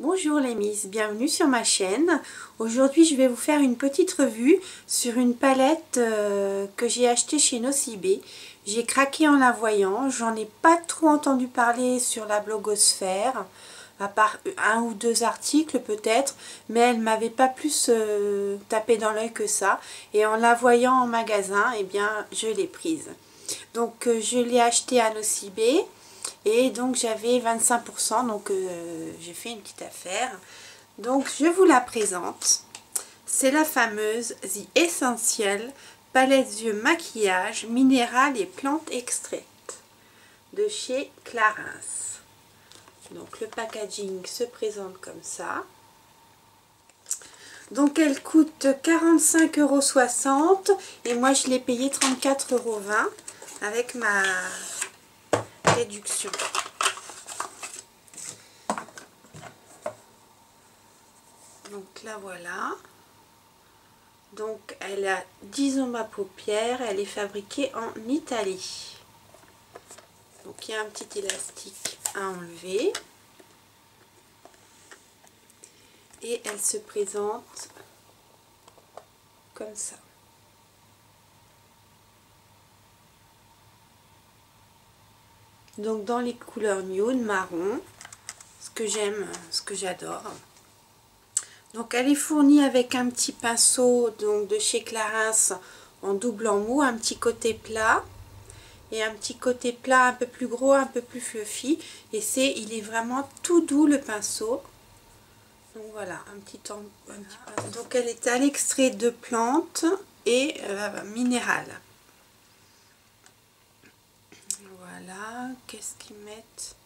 Bonjour les Miss, bienvenue sur ma chaîne. Aujourd'hui je vais vous faire une petite revue sur une palette que j'ai achetée chez Nocibé. J'ai craqué en la voyant, j'en ai pas trop entendu parler sur la blogosphère, à part un ou deux articles peut-être, mais elle m'avait pas plus tapé dans l'œil que ça. Et en la voyant en magasin, eh bien je l'ai prise. Donc je l'ai achetée à Nocibé. Et donc j'avais 25%, donc j'ai fait une petite affaire. Donc je vous la présente. C'est la fameuse The Essential palette yeux maquillage minéral et plantes extraites de chez Clarins. Donc le packaging se présente comme ça. Donc elle coûte 45,60 € et moi je l'ai payé 34,20 € avec ma réduction. Donc là voilà, donc elle a 10 ombres à paupières, elle est fabriquée en Italie. Donc il y a un petit élastique à enlever et elle se présente comme ça. Donc dans les couleurs nude, marron, ce que j'aime, ce que j'adore. Donc elle est fournie avec un petit pinceau donc de chez Clarins en double en mou, un petit côté plat et un petit côté plat un peu plus gros, un peu plus fluffy. Et il est vraiment tout doux le pinceau. Donc voilà, un petit pinceau. Donc elle est à l'extrait de plantes et minérales. Voilà, qu'est-ce qu'ils mettent?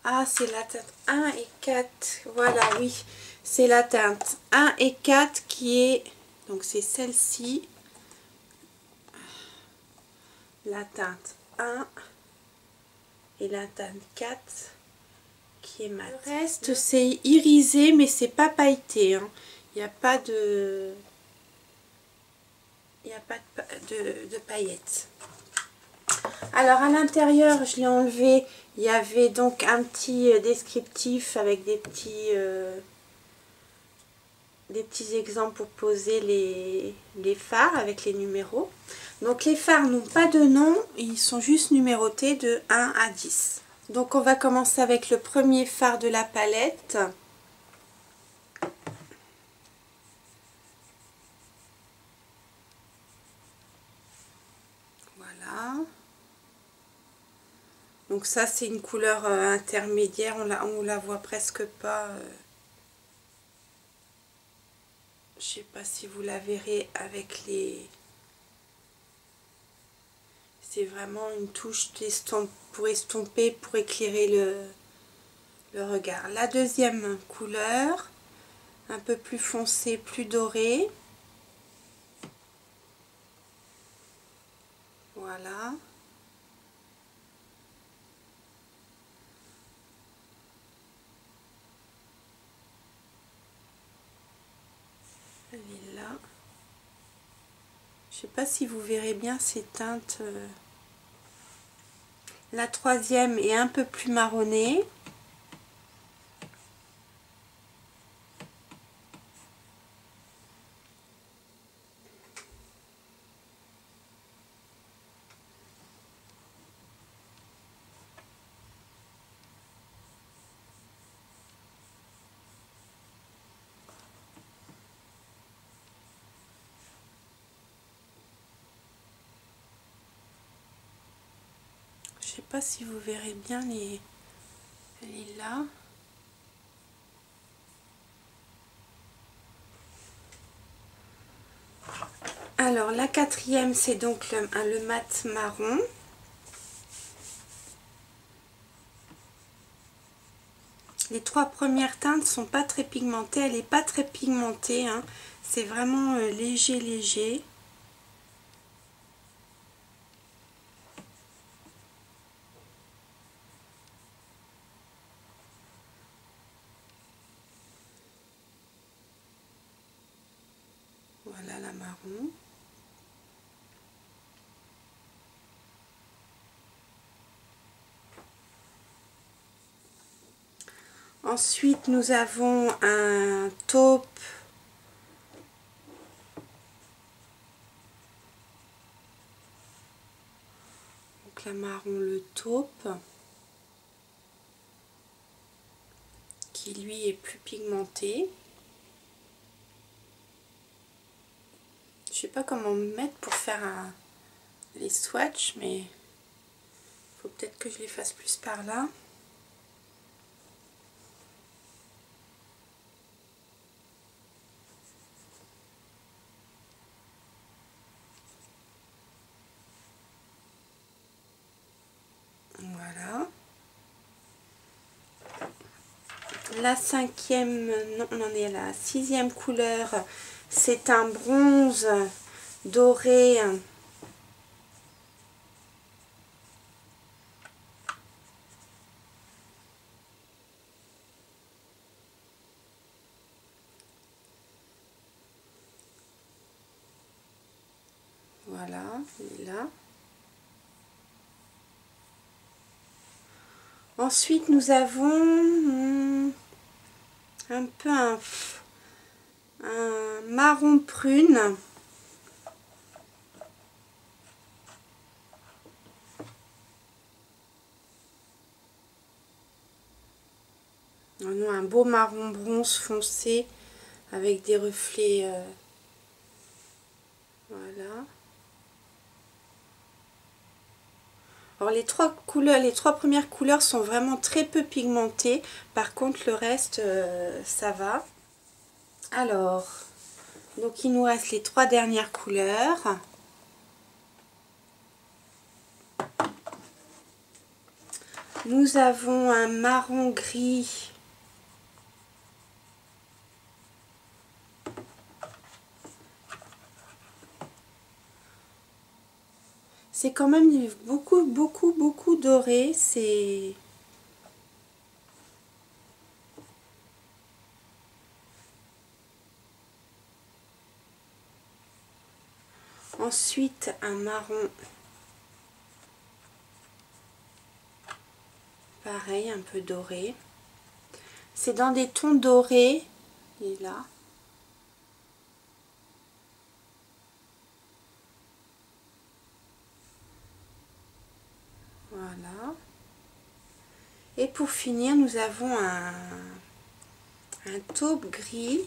Ah, c'est la teinte 1 et 4. Voilà, oui. C'est la teinte 1 et 4 qui est... Donc c'est celle-ci. La teinte 1 et la teinte 4 qui est mat. Le reste, c'est irisé, mais c'est pas pailleté. Hein. Il n'y a pas de... Il n'y a pas de paillettes. Alors à l'intérieur, je l'ai enlevé. Il y avait donc un petit descriptif avec des petits exemples pour poser les fards avec les numéros. Donc les fards n'ont pas de nom, ils sont juste numérotés de 1 à 10. Donc on va commencer avec le premier fard de la palette. Voilà. Donc ça c'est une couleur intermédiaire, on la voit presque pas. Je sais pas si vous la verrez avec les... C'est vraiment une touche pour estomper, pour éclairer le regard. La deuxième couleur, un peu plus foncée, plus dorée. Voilà. Elle est là. Je sais pas si vous verrez bien ces teintes. La troisième est un peu plus marronnée. Je sais pas si vous verrez bien les... Elle est là. Alors la quatrième c'est donc le mat marron. Les trois premières teintes sont pas très pigmentées, elle n'est pas très pigmentée, hein. C'est vraiment léger. Voilà la marron. Ensuite, nous avons un taupe. Donc la marron, le taupe. Qui lui est plus pigmenté. Je sais pas comment me mettre pour faire les swatchs, mais il faut peut-être que je les fasse plus par là. Voilà. La cinquième, non, on en est à la sixième couleur. C'est un bronze doré. Voilà, il est là. Ensuite, nous avons un peu un marron prune. Un beau marron bronze foncé avec des reflets. Voilà. Alors les trois premières couleurs sont vraiment très peu pigmentées. Par contre le reste ça va. Alors, donc il nous reste les trois dernières couleurs. Nous avons un marron gris. C'est quand même beaucoup doré. C'est... Ensuite, un marron. Pareil, un peu doré. C'est dans des tons dorés. Il est là. Voilà. Et pour finir, nous avons un taupe gris,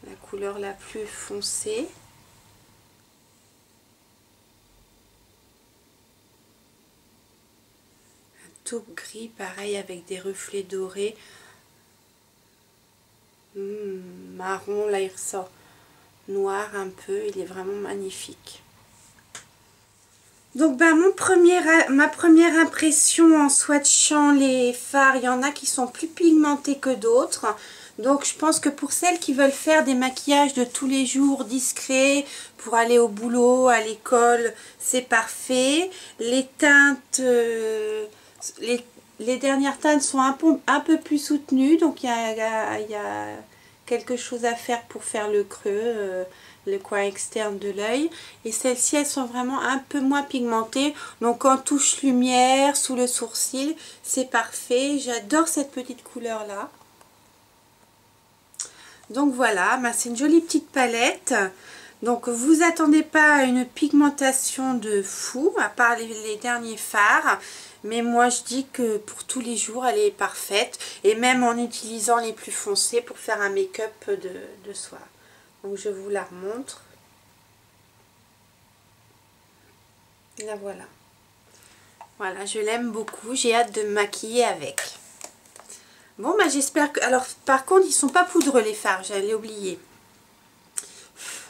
la couleur la plus foncée. Un taupe gris, pareil, avec des reflets dorés. Marron, là il ressort noir un peu, il est vraiment magnifique. Donc ma première impression en swatchant les fards, il y en a qui sont plus pigmentés que d'autres. Donc je pense que pour celles qui veulent faire des maquillages de tous les jours discrets, pour aller au boulot, à l'école, c'est parfait. Les teintes, les dernières teintes sont un peu plus soutenues, donc il y a quelque chose à faire pour faire le creux, le coin externe de l'œil. Et celles-ci, elles sont vraiment un peu moins pigmentées, donc en touche lumière, sous le sourcil, c'est parfait. J'adore cette petite couleur là. Donc voilà, c'est une jolie petite palette. Donc vous attendez pas à une pigmentation de fou, à part les derniers fards. Mais moi je dis que pour tous les jours elle est parfaite. Et même en utilisant les plus foncés pour faire un make-up de soir. Donc je vous la remontre. La voilà. Voilà, je l'aime beaucoup. J'ai hâte de me maquiller avec. Bon, j'espère que... Alors, par contre, ils sont pas poudreux les fards, j'allais oublier.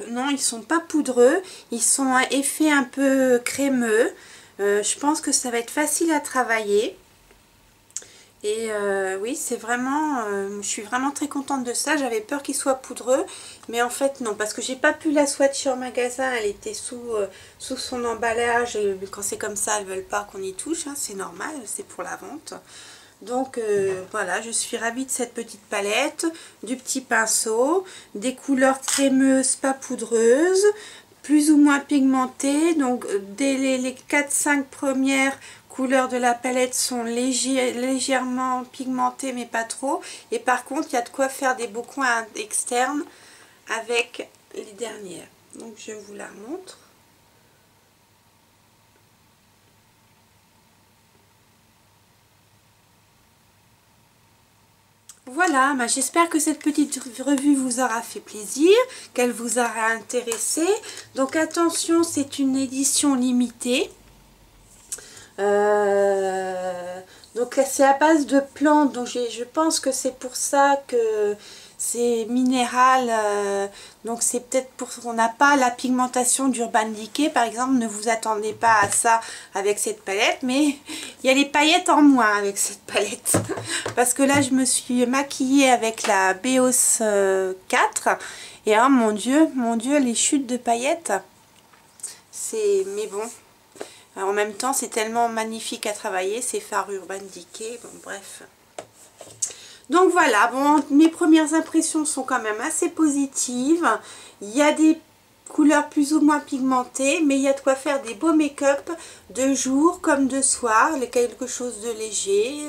Non, ils sont pas poudreux. Ils sont à effet un peu crémeux. Je pense que ça va être facile à travailler. Et oui, c'est vraiment... je suis vraiment très contente de ça. J'avais peur qu'il soit poudreux. Mais en fait, non. Parce que j'ai pas pu la swatcher en magasin. Elle était sous son emballage. Et quand c'est comme ça, elles veulent pas qu'on y touche. Hein, c'est normal, c'est pour la vente. Donc voilà, je suis ravie de cette petite palette, du petit pinceau, des couleurs crémeuses, pas poudreuses, plus ou moins pigmentées. Donc dès les 4-5 premières couleurs de la palette sont légèrement pigmentées mais pas trop. Et par contre il y a de quoi faire des beaux coins externes avec les dernières. Donc je vous la montre. Voilà, j'espère que cette petite revue vous aura fait plaisir, qu'elle vous aura intéressé. Donc attention, c'est une édition limitée. Donc c'est à base de plantes, donc je pense que c'est pour ça que c'est minéral, donc c'est peut-être pour qu'on n'a pas la pigmentation d'Urban Decay par exemple. Ne vous attendez pas à ça avec cette palette, mais il y a les paillettes en moins avec cette palette parce que là je me suis maquillée avec la Beos 4 et oh mon dieu, les chutes de paillettes, c'est, mais bon. En même temps, c'est tellement magnifique à travailler, ces fards Urban Decay, bon bref. Donc voilà, bon, mes premières impressions sont quand même assez positives. Il y a des couleurs plus ou moins pigmentées, mais il y a de quoi faire des beaux make-up de jour comme de soir, quelque chose de léger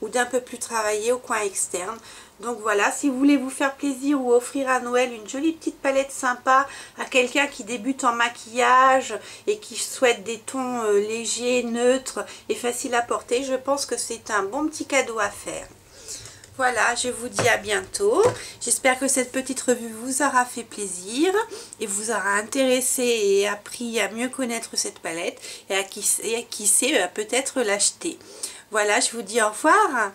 ou d'un peu plus travaillé au coin externe. Donc voilà, si vous voulez vous faire plaisir ou offrir à Noël une jolie petite palette sympa à quelqu'un qui débute en maquillage et qui souhaite des tons légers, neutres et faciles à porter, je pense que c'est un bon petit cadeau à faire. Voilà, je vous dis à bientôt. J'espère que cette petite revue vous aura fait plaisir et vous aura intéressé et appris à mieux connaître cette palette et à qui sait peut-être l'acheter. Voilà, je vous dis au revoir.